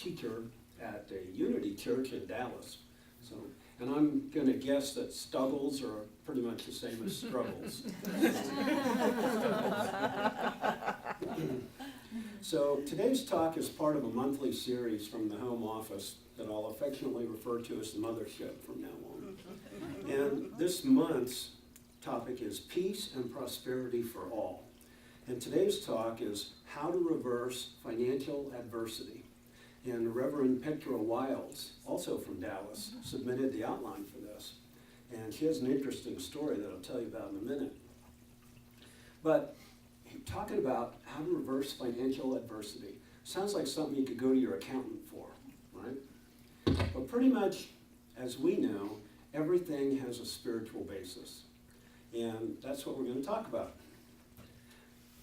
teacher at a Unity Church in Dallas. So, and I'm going to guess that struggles are pretty much the same as struggles. So today's talk is part of a monthly series from the home office that I'll affectionately refer to as the mothership from now on. And this month's topic is peace and prosperity for all. And today's talk is how to reverse financial adversity. And Reverend Petra Wilds, also from Dallas, submitted the outline for this. And she has an interesting story that I'll tell you about in a minute. But talking about how to reverse financial adversity sounds like something you could go to your accountant for, right? But pretty much, as we know, everything has a spiritual basis. And that's what we're going to talk about.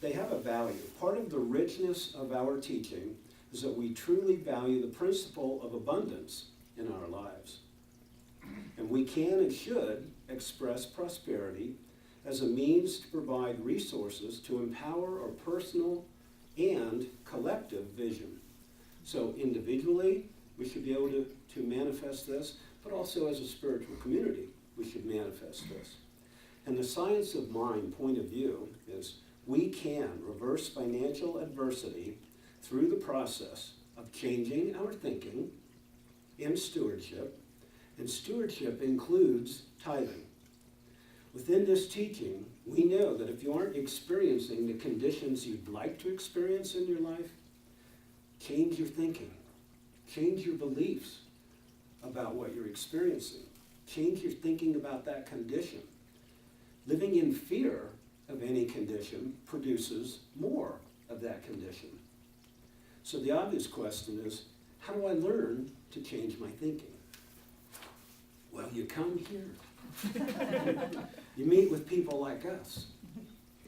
They have a value. Part of the richness of our teaching is that we truly value the principle of abundance in our lives. And we can and should express prosperity as a means to provide resources to empower our personal and collective vision. So individually, we should be able to manifest this, but also as a spiritual community, we should manifest this. And the science of mind point of view is we can reverse financial adversity through the process of changing our thinking in stewardship, and stewardship includes tithing. Within this teaching, we know that if you aren't experiencing the conditions you'd like to experience in your life, change your thinking, change your beliefs about what you're experiencing, change your thinking about that condition. Living in fear of any condition produces more of that condition. So the obvious question is, how do I learn to change my thinking? Well, you come here. You meet with people like us.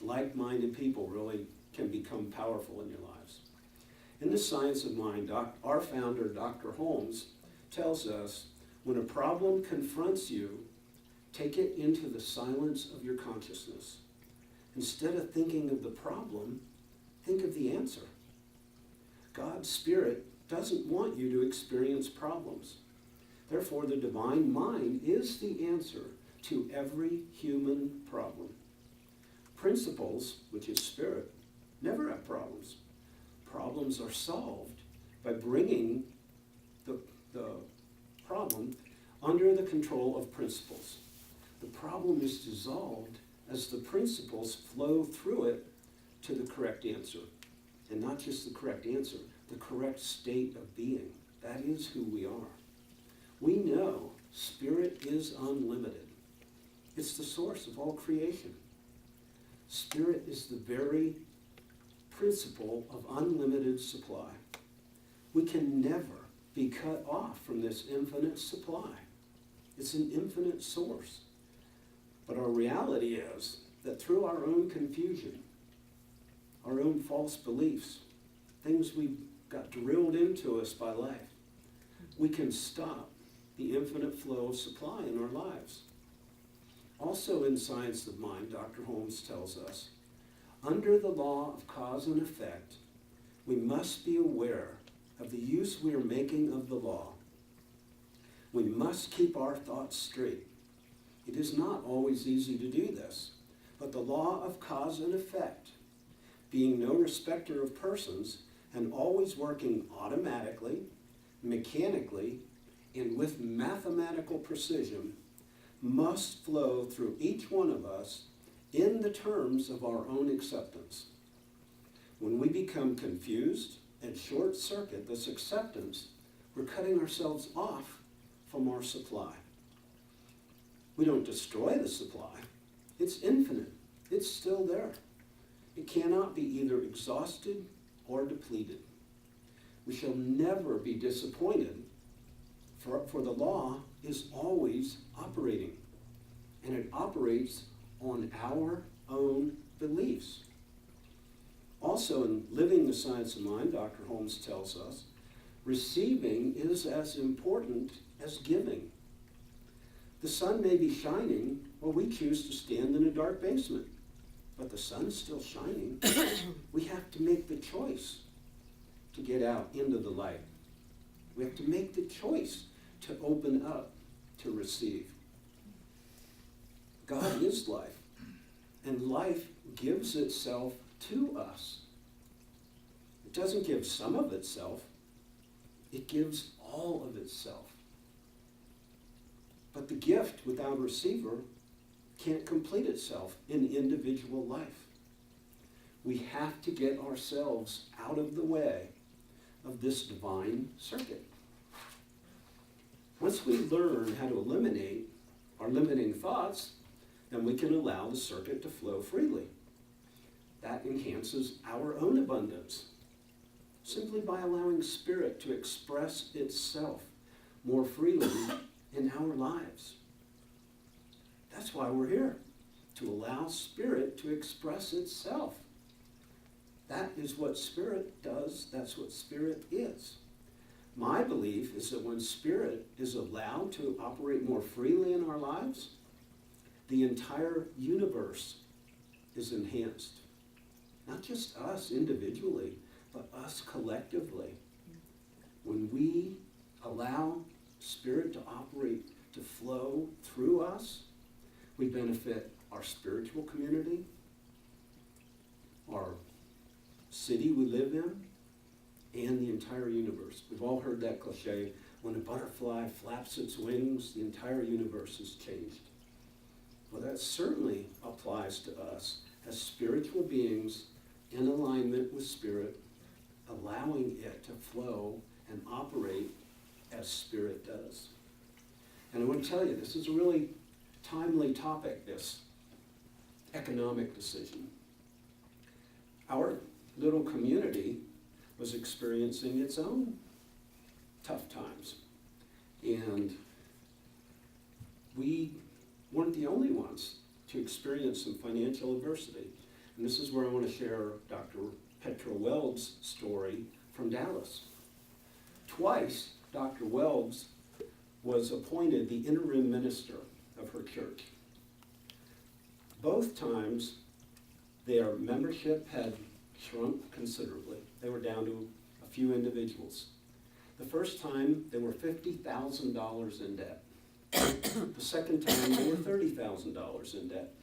Like-minded people really can become powerful in your lives. In the science of mind, our founder, Dr. Holmes, tells us when a problem confronts you, take it into the silence of your consciousness. Instead of thinking of the problem, think of the answer. God's Spirit doesn't want you to experience problems. Therefore, the divine mind is the answer to every human problem. Principles, which is spirit, never have problems. Problems are solved by bringing the problem under the control of principles. The problem is dissolved as the principles flow through it to the correct answer. And not just the correct answer, the correct state of being. That is who we are. We know spirit is unlimited. It's the source of all creation. Spirit is the very principle of unlimited supply. We can never be cut off from this infinite supply. It's an infinite source. But our reality is that through our own confusion, our own false beliefs, things we've got drilled into us by life, we can stop the infinite flow of supply in our lives. Also in Science of Mind, Dr. Holmes tells us, under the law of cause and effect, we must be aware of the use we are making of the law. We must keep our thoughts straight. It is not always easy to do this, but the law of cause and effect, being no respecter of persons and always working automatically, mechanically, and with mathematical precision, must flow through each one of us in the terms of our own acceptance. When we become confused and short-circuit this acceptance, we're cutting ourselves off from our supply. We don't destroy the supply. It's infinite. It's still there. It cannot be either exhausted or depleted. We shall never be disappointed, for the law is always operating, and it operates on our own beliefs. Also, in Living the Science of Mind, Dr. Holmes tells us, receiving is as important as giving. The sun may be shining while we choose to stand in a dark basement, but the sun's still shining. We have to make the choice to get out into the light. We have to make the choice to open up, to receive. God is life, and life gives itself to us. It doesn't give some of itself, it gives all of itself. But the gift without a receiver can't complete itself in individual life. We have to get ourselves out of the way of this divine circuit. Once we learn how to eliminate our limiting thoughts, then we can allow the circuit to flow freely. That enhances our own abundance, simply by allowing spirit to express itself more freely in our lives. That's why we're here, to allow spirit to express itself. That is what spirit does. That's what spirit is. My belief is that when spirit is allowed to operate more freely in our lives, the entire universe is enhanced. Not just us individually, but us collectively. When we allow spirit to operate, to flow through us, we benefit our spiritual community, our city we live in, and the entire universe. We've all heard that cliche, when a butterfly flaps its wings, the entire universe is changed. Well, that certainly applies to us as spiritual beings in alignment with spirit, allowing it to flow and operate as spirit does. And I want to tell you, this is a really timely topic, this economic decision. Our little community was experiencing its own tough times. And we weren't the only ones to experience some financial adversity. And this is where I want to share Dr. Petra Weld's story from Dallas. Twice, Dr. Wells was appointed the interim minister of her church. Both times, their membership had shrunk considerably. They were down to a few individuals. The first time, they were $50,000 in debt. The second time, they were $30,000 in debt.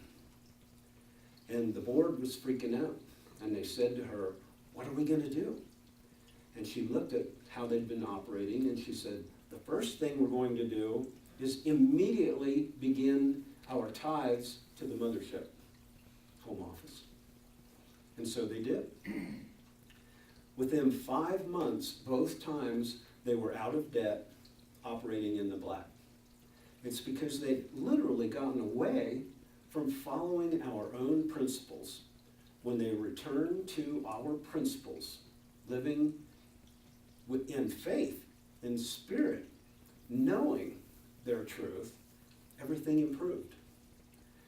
And the board was freaking out. And they said to her, "What are we going to do?" And she looked at how they'd been operating, and she said, "The first thing we're going to do is immediately begin our tithes to the mothership, home office." And so they did. Within 5 months, both times, they were out of debt, operating in the black. It's because they'd literally gotten away from following our own principles. When they returned to our principles, living in faith, in spirit, knowing their truth, everything improved.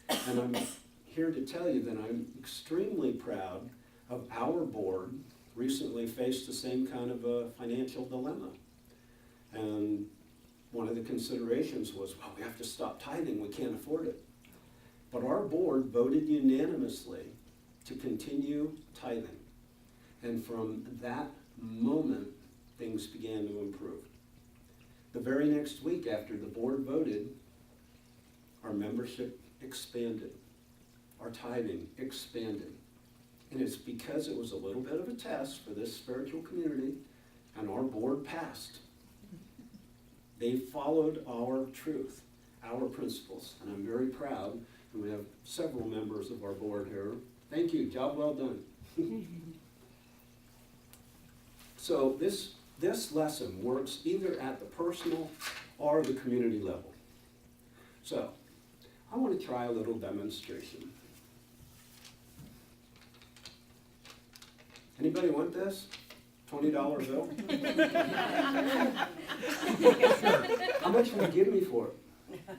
And I'm here to tell you that I'm extremely proud of our board. Recently faced the same kind of a financial dilemma. And one of the considerations was, well, we have to stop tithing, we can't afford it. But our board voted unanimously to continue tithing. And from that moment, things began to improve. The very next week after the board voted, our membership expanded. Our tithing expanded. And it's because it was a little bit of a test for this spiritual community, and our board passed. They followed our truth, our principles, and I'm very proud, and we have several members of our board here. Thank you, job well done. So this lesson works either at the personal or the community level. So I want to try a little demonstration. Anybody want this? $20 bill? How much will you give me for it? $20.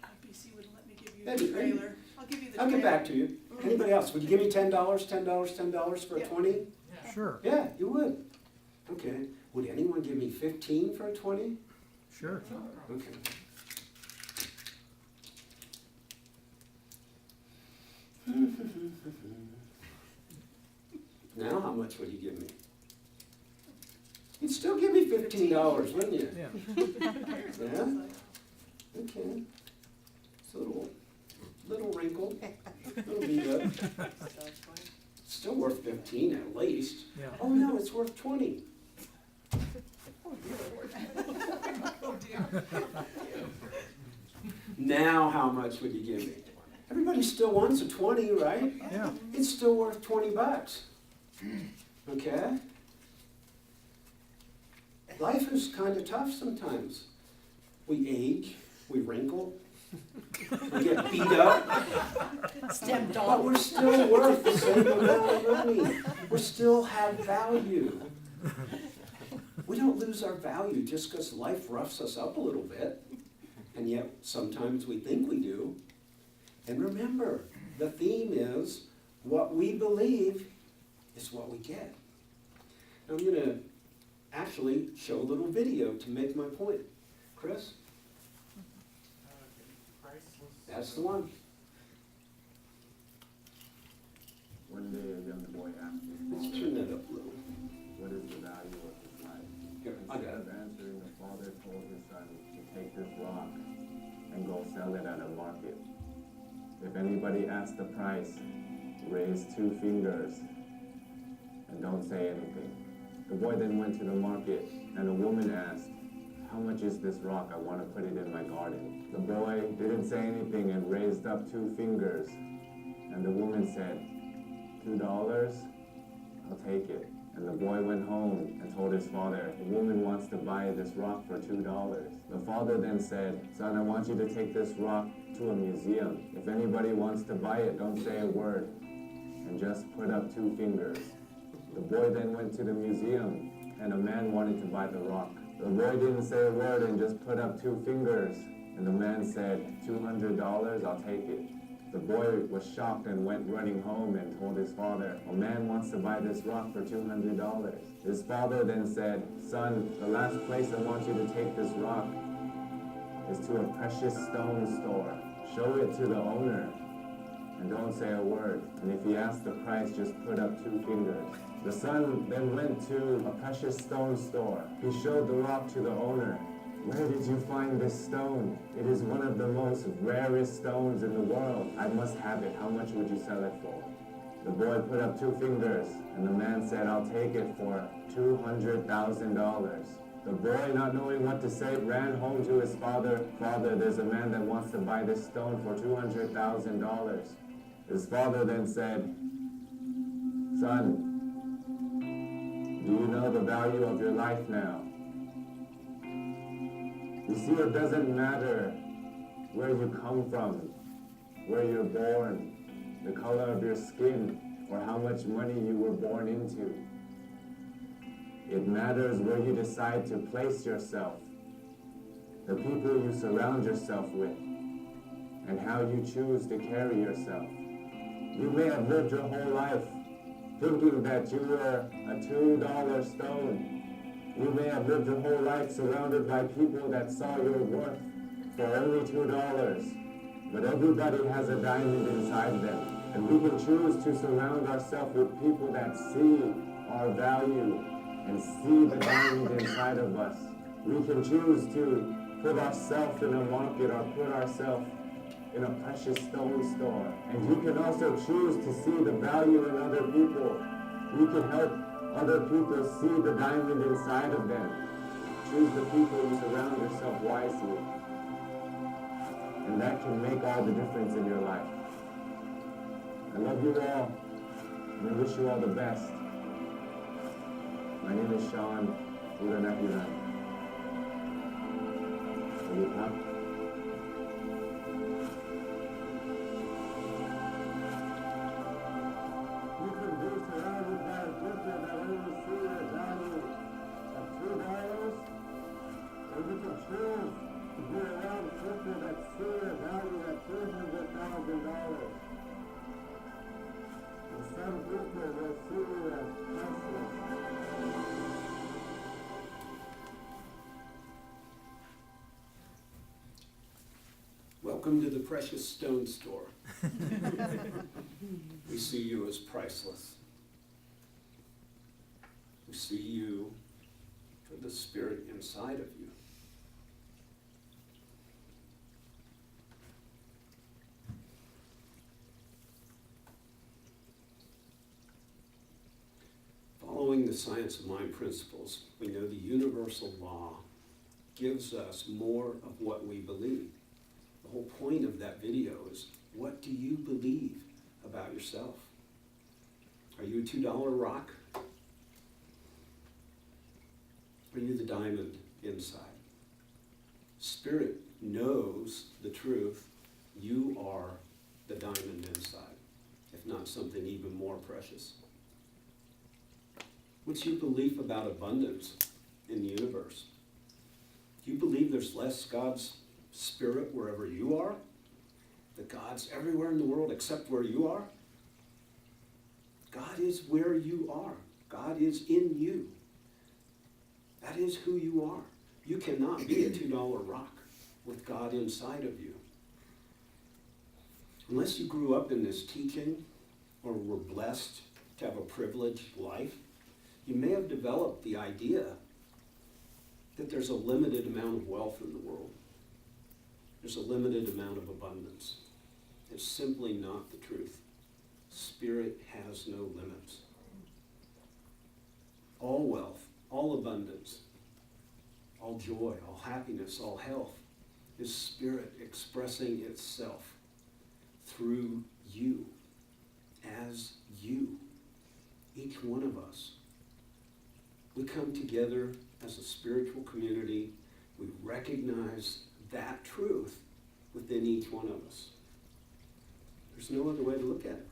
IPC wouldn't let me give you the trailer. I'll give you the trailer. I'll get back to you. Anybody else? Would you give me $10, $10 for a 20? Yeah. Sure. Yeah, you would. Okay. Would anyone give me 15 for a 20? Sure. Okay. Now how much would you give me? You'd still give me $15, wouldn't you? Yeah. Yeah? Okay. It's a little wrinkled, little beat up. Still worth 15 at least. Yeah. Oh no, it's worth 20. Oh dear. Now how much would you give me? Everybody still wants a 20, right? Yeah. It's still worth $20. Okay? Life is kind of tough sometimes. We age, we wrinkle, we get beat up, but we're still worth the same amount of money. We still have value. We don't lose our value just because life roughs us up a little bit, and yet sometimes we think we do. And remember, the theme is what we believe is what we get. I'm going to actually show a little video to make my point. Chris? That's the one. One day a young boy asked his Let's father, turn that up a little. what is the value of his life? Here, I got Instead it. of answering, the father told his son to take this rock and go sell it at a market. If anybody asks the price, raise 2 fingers and don't say anything. The boy then went to the market, and a woman asked, how much is this rock? I want to put it in my garden. The boy didn't say anything and raised up 2 fingers. And the woman said, $2? I'll take it. And the boy went home and told his father, the woman wants to buy this rock for $2. The father then said, son, I want you to take this rock to a museum. If anybody wants to buy it, don't say a word and just put up 2 fingers. The boy then went to the museum, and a man wanted to buy the rock. The boy didn't say a word and just put up 2 fingers. And the man said, $200, I'll take it. The boy was shocked and went running home and told his father, a man wants to buy this rock for $200. His father then said, son, the last place I want you to take this rock is to a precious stone store. Show it to the owner and don't say a word. And if he asks the price, just put up 2 fingers. The son then went to a precious stone store. He showed the rock to the owner. Where did you find this stone? It is one of the most rarest stones in the world. I must have it. How much would you sell it for? The boy put up 2 fingers, and the man said, I'll take it for $200,000. The boy, not knowing what to say, ran home to his father. Father, there's a man that wants to buy this stone for $200,000. His father then said, son, do you know the value of your life now? You see, it doesn't matter where you come from, where you're born, the color of your skin, or how much money you were born into. It matters where you decide to place yourself, the people you surround yourself with, and how you choose to carry yourself. You may have lived your whole life thinking that you were a $2 stone. You may have lived your whole life surrounded by people that saw your worth for only $2. But everybody has a diamond inside them. And we can choose to surround ourselves with people that see our value and see the diamond inside of us. We can choose to put ourselves in a market or put ourselves in a precious stone store. And you can also choose to see the value in other people. You can help other people see the diamond inside of them. Choose the people you surround yourself wisely. And that can make all the difference in your life. I love you all, and I wish you all the best. My name is Sean Uranahiran. Will you clap? You can be surrounded by people that only see the value of $2, or you can choose to be around people that see the value at $200,000. And some people will see you as priceless. Welcome to the precious stone store. We see you as priceless. who see you for the Spirit inside of you. Following the science of mind principles, we know the universal law gives us more of what we believe. The whole point of that video is, what do you believe about yourself? Are you a $2 rock? Are you the diamond inside? Spirit knows the truth. You are the diamond inside, if not something even more precious. What's your belief about abundance in the universe? Do you believe there's less God's Spirit wherever you are? That God's everywhere in the world except where you are? God is where you are. God is in you. That is who you are. You cannot be a $2 rock with God inside of you. Unless you grew up in this teaching or were blessed to have a privileged life, you may have developed the idea that there's a limited amount of wealth in the world. There's a limited amount of abundance. It's simply not the truth. Spirit has no limits. All wealth, all abundance, all joy, all happiness, all health is Spirit expressing itself through you, as you, each one of us. We come together as a spiritual community. We recognize that truth within each one of us. There's no other way to look at it.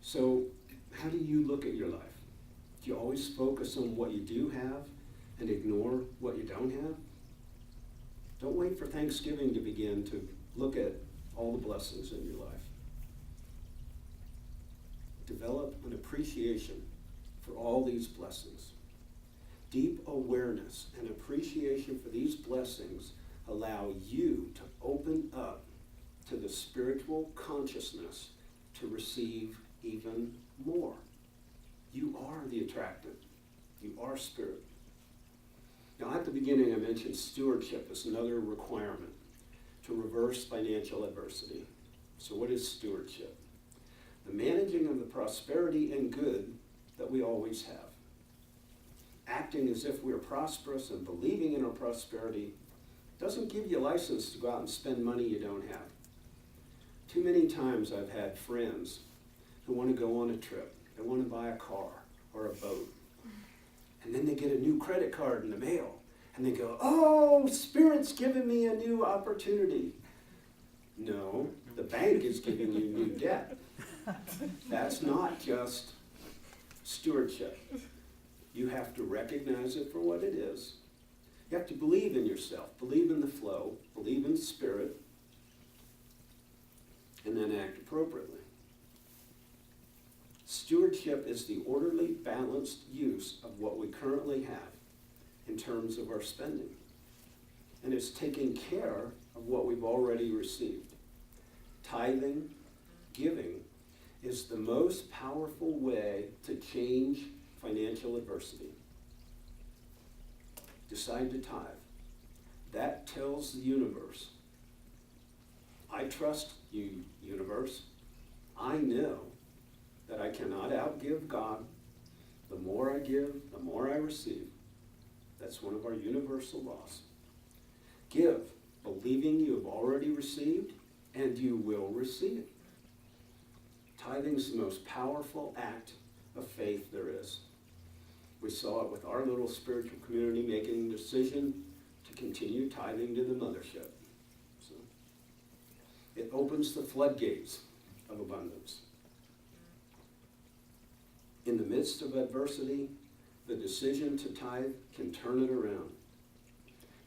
So, how do you look at your life? Do you always focus on what you do have and ignore what you don't have? Don't wait for Thanksgiving to begin to look at all the blessings in your life. Develop an appreciation for all these blessings. Deep awareness and appreciation for these blessings allow you to open up to the spiritual consciousness to receive even more. You are the attractant. You are Spirit. Now, at the beginning, I mentioned stewardship as another requirement to reverse financial adversity. So what is stewardship? The managing of the prosperity and good that we always have. Acting as if we're prosperous and believing in our prosperity doesn't give you a license to go out and spend money you don't have. Too many times I've had friends who want to go on a trip. They want to buy a car or a boat. And then they get a new credit card in the mail. And they go, oh, Spirit's giving me a new opportunity. No, the bank is giving you new debt. That's not just stewardship. You have to recognize it for what it is. You have to believe in yourself, believe in the flow, believe in Spirit, and then act appropriately. Stewardship is the orderly, balanced use of what we currently have in terms of our spending. And it's taking care of what we've already received. Tithing, giving, is the most powerful way to change financial adversity. Decide to tithe. That tells the universe, I trust you, universe. I know that I cannot outgive God. The more I give, the more I receive. That's one of our universal laws. Give, believing you have already received, and you will receive. Tithing is the most powerful act of faith there is. We saw it with our little spiritual community making the decision to continue tithing to the mothership. So it opens the floodgates of abundance. In the midst of adversity, the decision to tithe can turn it around.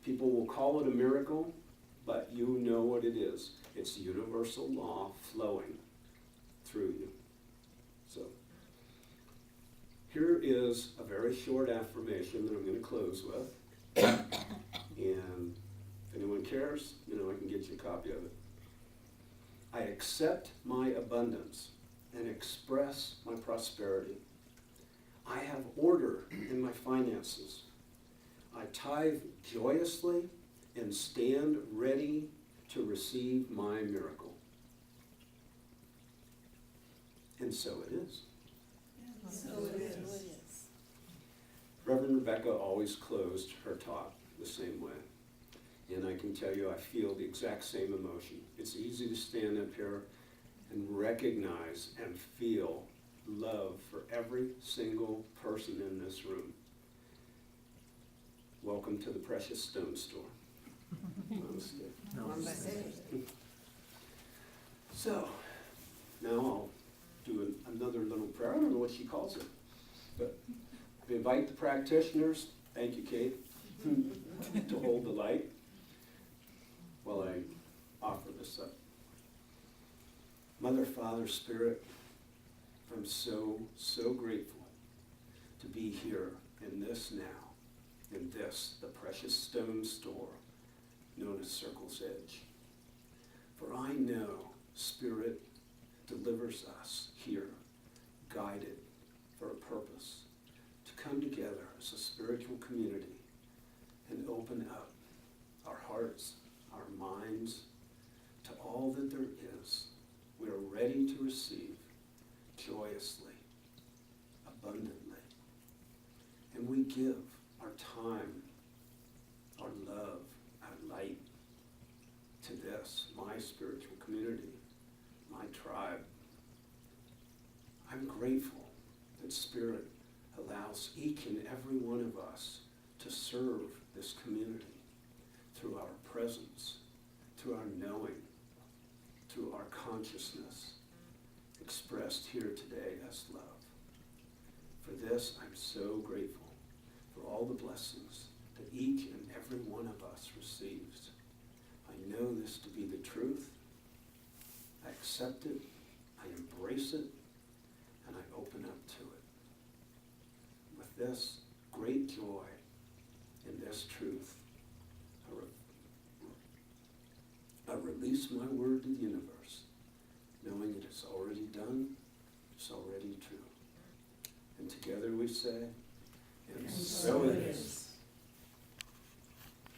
People will call it a miracle, but you know what it is. It's the universal law flowing through you. So here is a very short affirmation that I'm going to close with. And if anyone cares, I can get you a copy of it. I accept my abundance and express my prosperity. I have order in my finances. I tithe joyously and stand ready to receive my miracle. And so it is. So it is. Reverend Rebecca always closed her talk the same way. And I can tell you I feel the exact same emotion. It's easy to stand up here and recognize and feel love for every single person in this room. Welcome to the Precious Stone Store. Namaste. So, now I'll do another little prayer. I don't know what she calls it, but I invite the practitioners, thank you, Kate, to hold the light while I offer this up. Mother, Father, Spirit, I'm so, so grateful to be here in this now, in this, the Precious Stone Store, known as Circle's Edge. For I know Spirit delivers us here, guided for a purpose, to come together as a spiritual community and open up our hearts, our minds, to all that there is. We are ready to receive joyously, abundantly. And we give our time, our love, our light to this, my spiritual community, my tribe. I'm grateful that Spirit allows each and every one of us to serve this community through our presence, through our knowing, through our consciousness, expressed here today as love. For this, I'm so grateful for all the blessings that each and every one of us receives. I know this to be the truth. I accept it, I embrace it, and I open up to it. With this great joy in this truth, I release my word to the universe, knowing it is already done, it's already true. And together we say, and so it is.